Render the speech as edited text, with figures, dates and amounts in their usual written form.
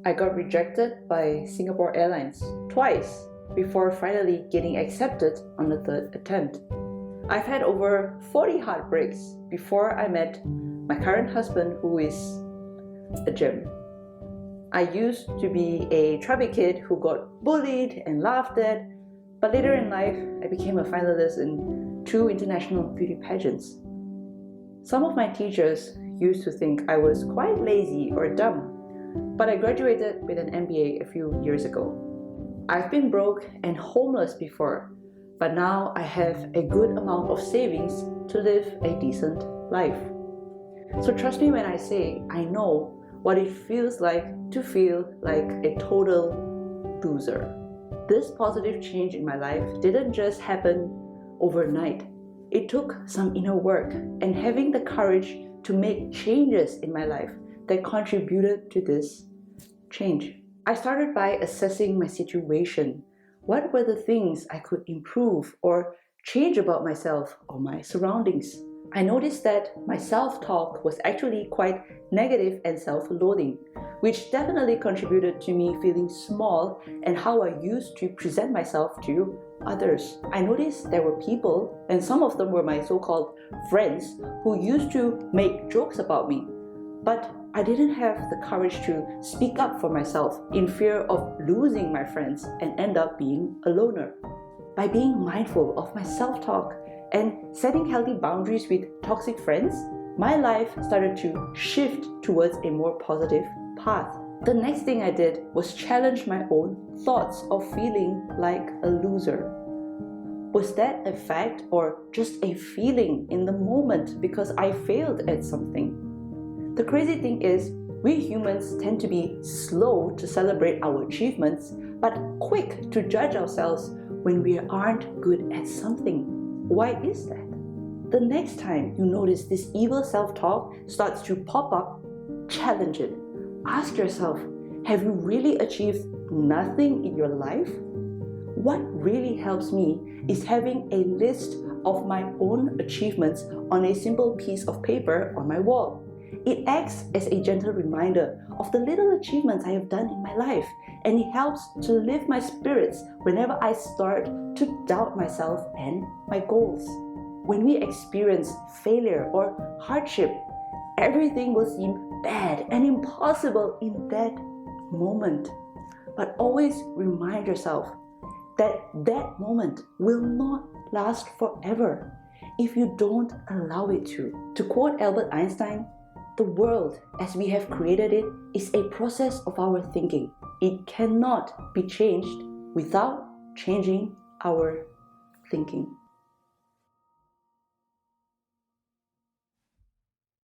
I got rejected by Singapore Airlines twice before finally getting accepted on the third attempt. I've had over 40 heartbreaks before I met my current husband, who is a gem. I used to be a chubby kid who got bullied and laughed at, but later in life, I became a finalist in 2 international beauty pageants. Some of my teachers used to think I was quite lazy or dumb, but I graduated with an MBA a few years ago. I've been broke and homeless before, but now I have a good amount of savings to live a decent life. So trust me when I say I know what it feels like to feel like a total loser. This positive change in my life didn't just happen overnight. It took some inner work and having the courage to make changes in my life that contributed to this change. I started by assessing my situation. What were the things I could improve or change about myself or my surroundings? I noticed that my self-talk was actually quite negative and self-loathing, which definitely contributed to me feeling small and how I used to present myself to others. I noticed there were people, and some of them were my so-called friends, who used to make jokes about me. But I didn't have the courage to speak up for myself in fear of losing my friends and end up being a loner. By being mindful of my self-talk and setting healthy boundaries with toxic friends, my life started to shift towards a more positive path. The next thing I did was challenge my own thoughts of feeling like a loser. Was that a fact or just a feeling in the moment because I failed at something? The crazy thing is, we humans tend to be slow to celebrate our achievements, but quick to judge ourselves when we aren't good at something. Why is that? The next time you notice this evil self-talk starts to pop up, challenge it. Ask yourself, have you really achieved nothing in your life? What really helps me is having a list of my own achievements on a simple piece of paper on my wall. It acts as a gentle reminder of the little achievements I have done in my life, and it helps to lift my spirits whenever I start to doubt myself and my goals. When we experience failure or hardship, everything will seem bad and impossible in that moment. But always remind yourself that that moment will not last forever if you don't allow it to. To quote Albert Einstein, the world as we have created it is a process of our thinking. It cannot be changed without changing our thinking.